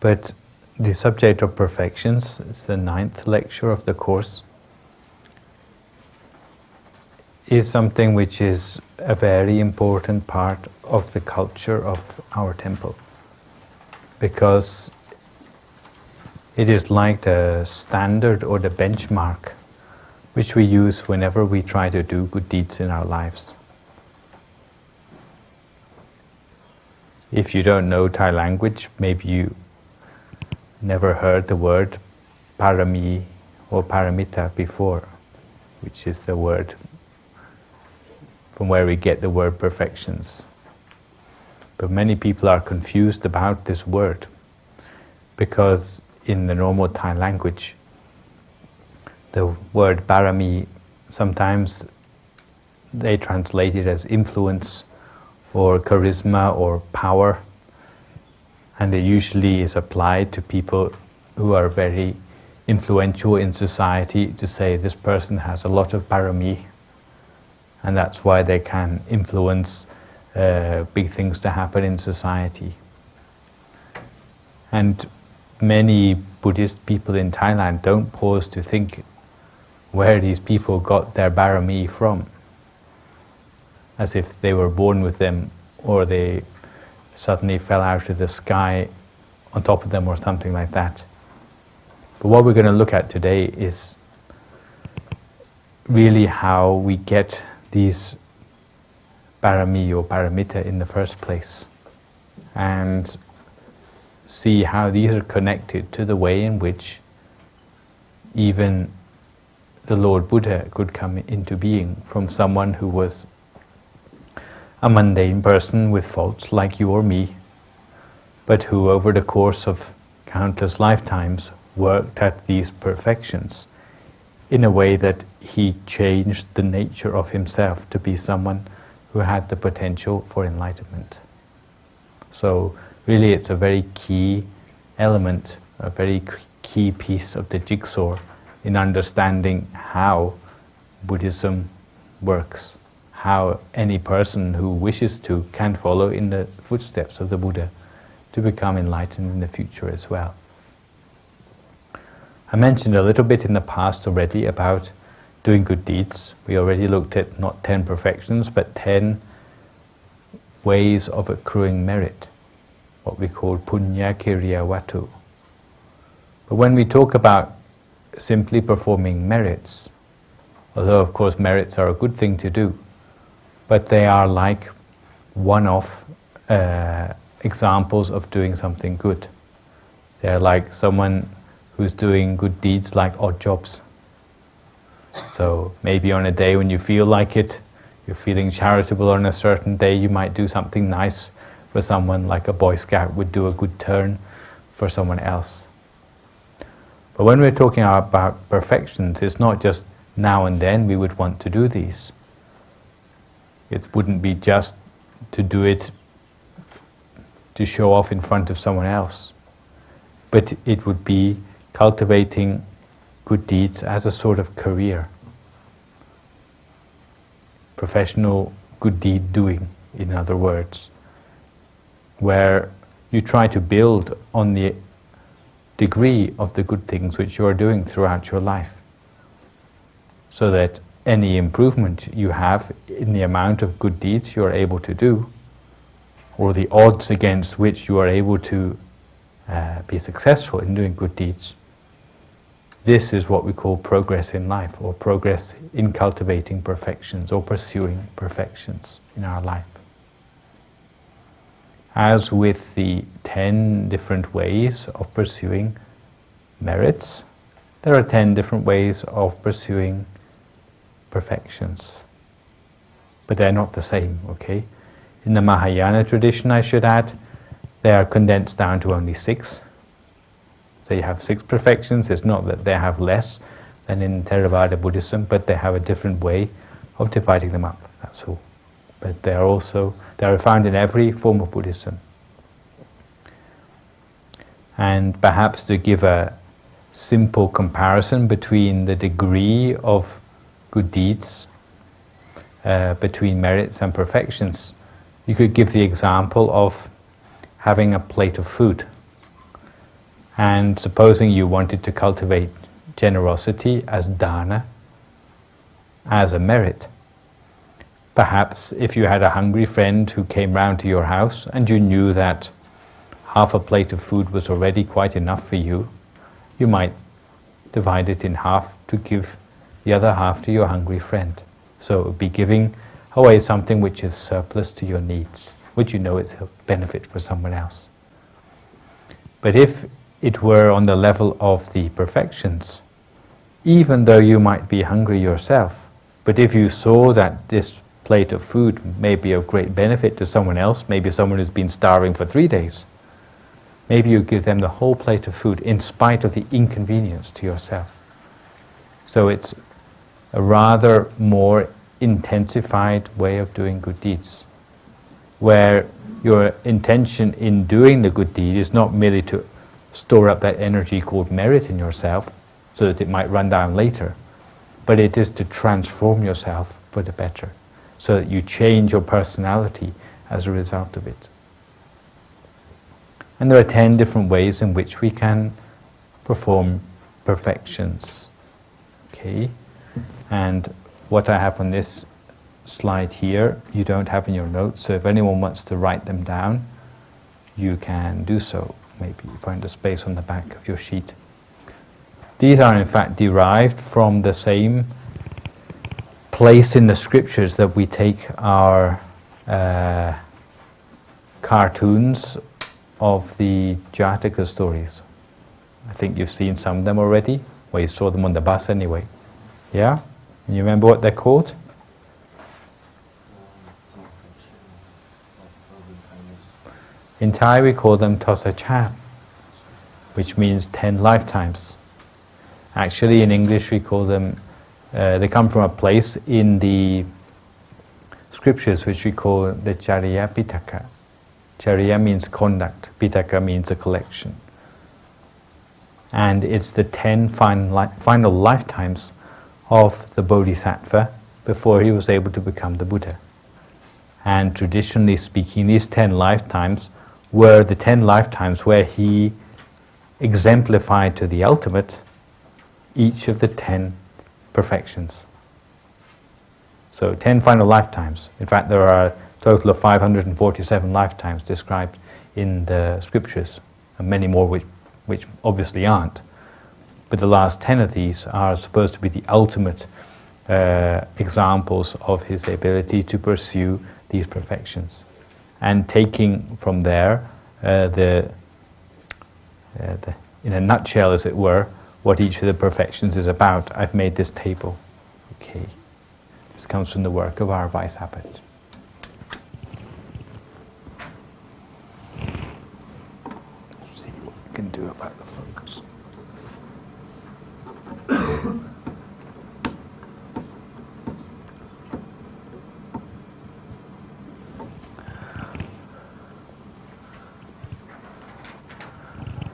But the subject of perfections, it's the 9th lecture of the course, is something which is a very important part of the culture of our temple, because it is like the standard or the benchmark which we use whenever we try to do good deeds in our lives. If you don't know Thai language, maybe you never heard the word parami or paramita before, which is the word from where we get the word perfections. But many people are confused about this word, because in the normal Thai language, the word parami, sometimes they translate it as influence or charisma or power, and it usually is applied to people who are very influential in society, to say this person has a lot of parami, and that's why they can influence big things to happen in society. And many Buddhist people in Thailand don't pause to think where these people got their parami from, as if they were born with them, or they suddenly fell out of the sky on top of them or something like that. But what we're going to look at today is really how we get these parami or paramita in the first place, and see how these are connected to the way in which even the Lord Buddha could come into being from someone who was a mundane person with faults like you or me, but who over the course of countless lifetimes worked at these perfections in a way that he changed the nature of himself to be someone who had the potential for enlightenment. So really it's a very key element, a very key piece of the jigsaw in understanding how Buddhism works, how any person who wishes to can follow in the footsteps of the Buddha to become enlightened in the future as well. I mentioned a little bit in the past already about doing good deeds. We already looked at not 10 perfections, but 10 ways of accruing merit, what we call punya kiriyawatu. But when we talk about simply performing merits, although of course merits are a good thing to do, but they are like one-off examples of doing something good. They're like someone who's doing good deeds like odd jobs. So maybe on a day when you feel like it, you're feeling charitable on a certain day, you might do something nice for someone, like a Boy Scout would do a good turn for someone else. But when we're talking about perfections, it's not just now and then we would want to do these. It wouldn't be just to do it to show off in front of someone else, but it would be cultivating good deeds as a sort of career, professional good deed doing, in other words, where you try to build on the degree of the good things which you are doing throughout your life, so that any improvement you have in the amount of good deeds you are able to do, or the odds against which you are able to be successful in doing good deeds, this is what we call progress in life, or progress in cultivating perfections, or pursuing perfections in our life. As with the 10 different ways of pursuing merits, there are 10 different ways of pursuing perfections. But they're not the same, okay? In the Mahayana tradition, I should add, they are condensed down to only 6. They have 6 perfections. It's not that they have less than in Theravada Buddhism, but they have a different way of dividing them up, that's all. But they are found in every form of Buddhism. And perhaps to give a simple comparison between the degree of good deeds, between merits and perfections, you could give the example of having a plate of food. And supposing you wanted to cultivate generosity as dana, as a merit, perhaps if you had a hungry friend who came round to your house and you knew that half a plate of food was already quite enough for you, you might divide it in half to give the other half to your hungry friend. So it would be giving away something which is surplus to your needs, which you know is a benefit for someone else. But if it were on the level of the perfections, even though you might be hungry yourself, but if you saw that this plate of food may be of great benefit to someone else, maybe someone who's been starving for 3 days, maybe you give them the whole plate of food in spite of the inconvenience to yourself. So it's a rather more intensified way of doing good deeds, where your intention in doing the good deed is not merely to store up that energy called merit in yourself so that it might run down later, but it is to transform yourself for the better, so that you change your personality as a result of it. And there are 10 different ways in which we can perform perfections. Okay? And what I have on this slide here, you don't have in your notes, so if anyone wants to write them down, you can do so. Maybe find a space on the back of your sheet. These are in fact derived from the same place in the scriptures that we take our cartoons of the Jataka stories. I think you've seen some of them already. Well, you saw them on the bus anyway. Yeah? And you remember what they're called? In Thai we call them Dasa-Jataka, which means 10 lifetimes. Actually in English we call them, they come from a place in the scriptures which we call the Cariyapitaka. Chariya means conduct, Pitaka means a collection. And it's the 10 final lifetimes of the bodhisattva before he was able to become the Buddha. And traditionally speaking, these 10 lifetimes were the 10 lifetimes where he exemplified to the ultimate each of the 10 perfections. So 10 final lifetimes. In fact, there are a total of 547 lifetimes described in the scriptures, and many more which obviously aren't. But the last 10 of these are supposed to be the ultimate examples of his ability to pursue these perfections. And taking from there, in a nutshell as it were, what each of the perfections is about, I've made this table. Okay. This comes from the work of our Vice Abbot. Let's see what we can do about the focus.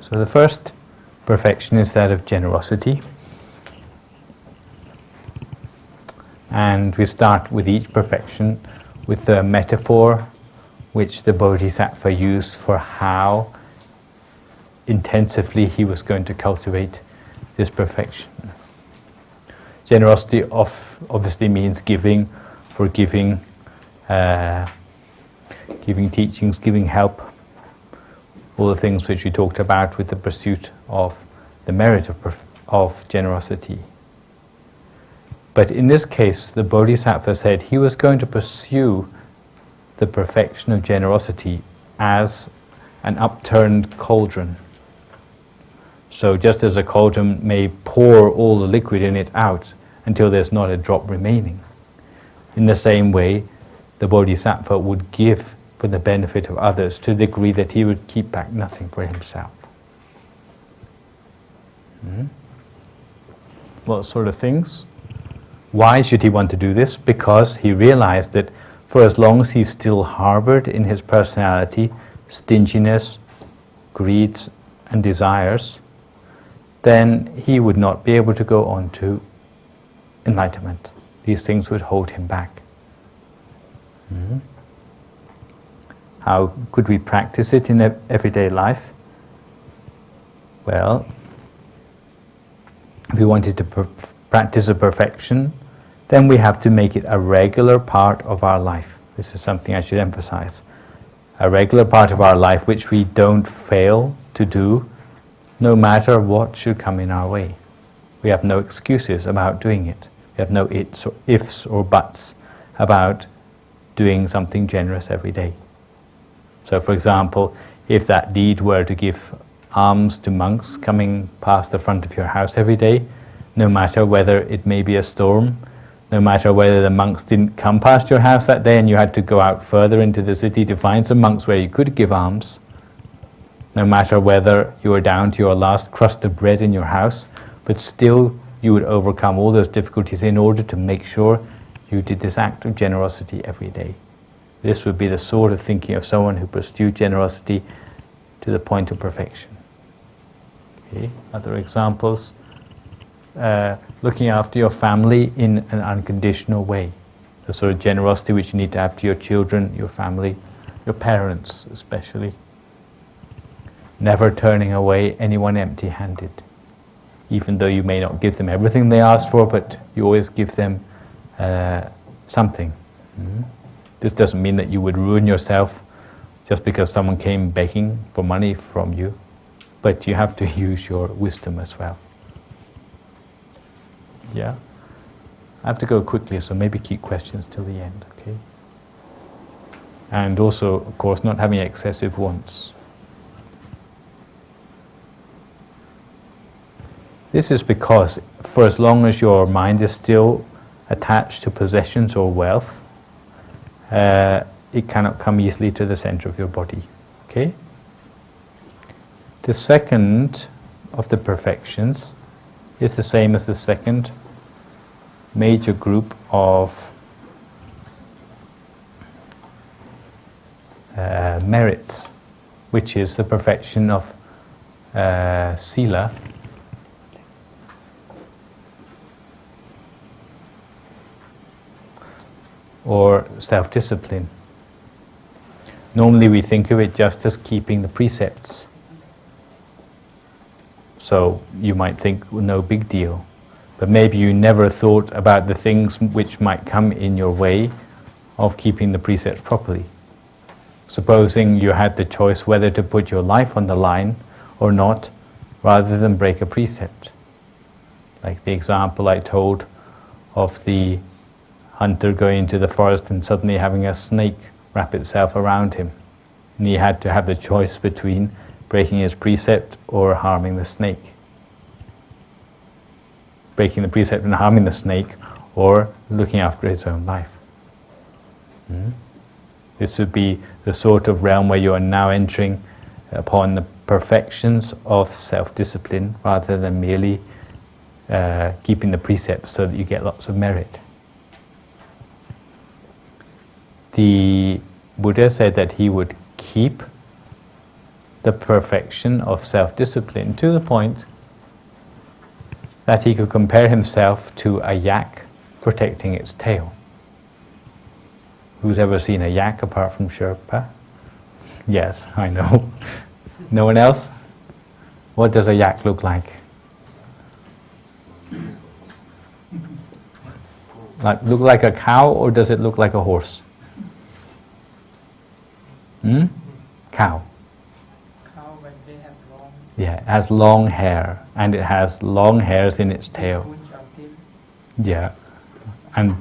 So the first perfection is that of generosity. And we start with each perfection with the metaphor which the Bodhisattva used for how intensively he was going to cultivate this perfection. Generosity obviously means giving, forgiving, giving teachings, giving help, all the things which we talked about with the pursuit of the merit of generosity. But in this case, the Bodhisattva said he was going to pursue the perfection of generosity as an upturned cauldron. So just as a cauldron may pour all the liquid in it out until there's not a drop remaining, in the same way, the Bodhisattva would give for the benefit of others to the degree that he would keep back nothing for himself. What sort of things? Why should he want to do this? Because he realized that for as long as he still harbored in his personality stinginess, greeds, and desires, then he would not be able to go on to enlightenment. These things would hold him back. How could we practice it in everyday life? Well, if we wanted to practice a perfection, then we have to make it a regular part of our life. This is something I should emphasize. A regular part of our life which we don't fail to do, no matter what should come in our way. We have no excuses about doing it. We have no ifs or buts about doing something generous every day. So for example, if that deed were to give alms to monks coming past the front of your house every day, no matter whether it may be a storm, no matter whether the monks didn't come past your house that day and you had to go out further into the city to find some monks where you could give alms, no matter whether you were down to your last crust of bread in your house, but still you would overcome all those difficulties in order to make sure you did this act of generosity every day. This would be the sort of thinking of someone who pursued generosity to the point of perfection. Okay. Other examples, looking after your family in an unconditional way. The sort of generosity which you need to have to your children, your family, your parents especially. Never turning away anyone empty-handed. Even though you may not give them everything they ask for, but you always give them something. This doesn't mean that you would ruin yourself just because someone came begging for money from you, but you have to use your wisdom as well. Yeah? I have to go quickly, so maybe keep questions till the end, okay? And also, of course, not having excessive wants. This is because for as long as your mind is still attached to possessions or wealth, it cannot come easily to the center of your body. Okay? The second of the perfections is the same as the second major group of merits, which is the perfection of sila, or self-discipline. Normally we think of it just as keeping the precepts. So you might think, well, no big deal. But maybe you never thought about the things which might come in your way of keeping the precepts properly. Supposing you had the choice whether to put your life on the line or not, rather than break a precept. Like the example I told of the hunter going into the forest and suddenly having a snake wrap itself around him. And he had to have the choice between breaking his precept or harming the snake. Breaking the precept and harming the snake, or looking after his own life. This would be the sort of realm where you are now entering upon the perfections of self-discipline rather than merely keeping the precepts so that you get lots of merit. The Buddha said that he would keep the perfection of self-discipline to the point that he could compare himself to a yak protecting its tail. Who's ever seen a yak apart from Sherpa? Yes, I know. No one else? What does a yak look like? Look like a cow, or does it look like a horse? Cow. Cow, but they have long. Yeah, it has long hair, and it has long hairs in its tail. Yeah, and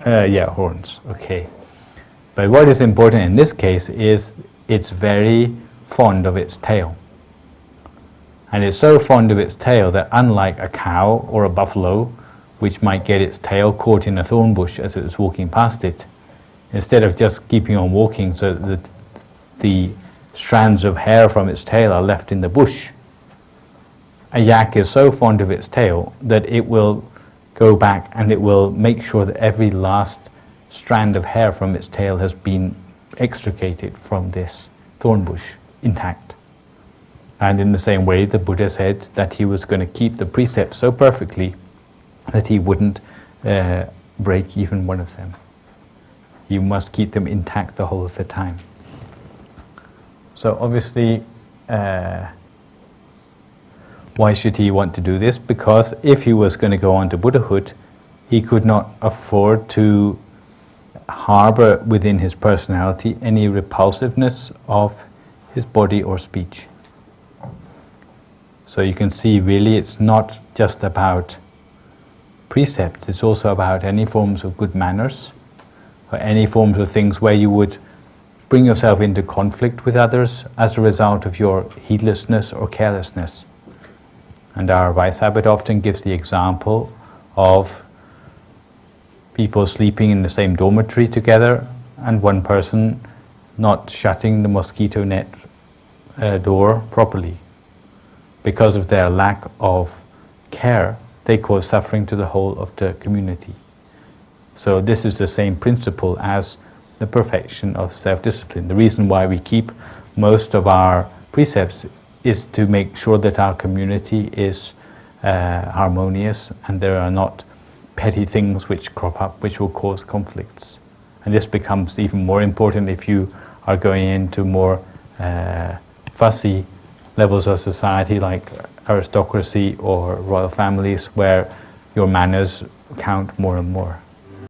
horns. Okay, but what is important in this case is it's very fond of its tail, and it's so fond of its tail that unlike a cow or a buffalo, which might get its tail caught in a thorn bush as it was walking past it, instead of just keeping on walking so that the strands of hair from its tail are left in the bush, a yak is so fond of its tail that it will go back and it will make sure that every last strand of hair from its tail has been extricated from this thorn bush intact. And in the same way, the Buddha said that he was going to keep the precepts so perfectly that he wouldn't break even one of them. You must keep them intact the whole of the time. So obviously, Why should he want to do this? Because if he was going to go on to Buddhahood, he could not afford to harbor within his personality any repulsiveness of his body or speech. So you can see really it's not just about precepts, it's also about any forms of good manners, or any forms of things where you would bring yourself into conflict with others as a result of your heedlessness or carelessness. And our Vice Abbot often gives the example of people sleeping in the same dormitory together and one person not shutting the mosquito net door properly. Because of their lack of care, they cause suffering to the whole of the community. So this is the same principle as the perfection of self-discipline. The reason why we keep most of our precepts is to make sure that our community is harmonious and there are not petty things which crop up which will cause conflicts. And this becomes even more important if you are going into more fussy levels of society like aristocracy or royal families where your manners count more and more.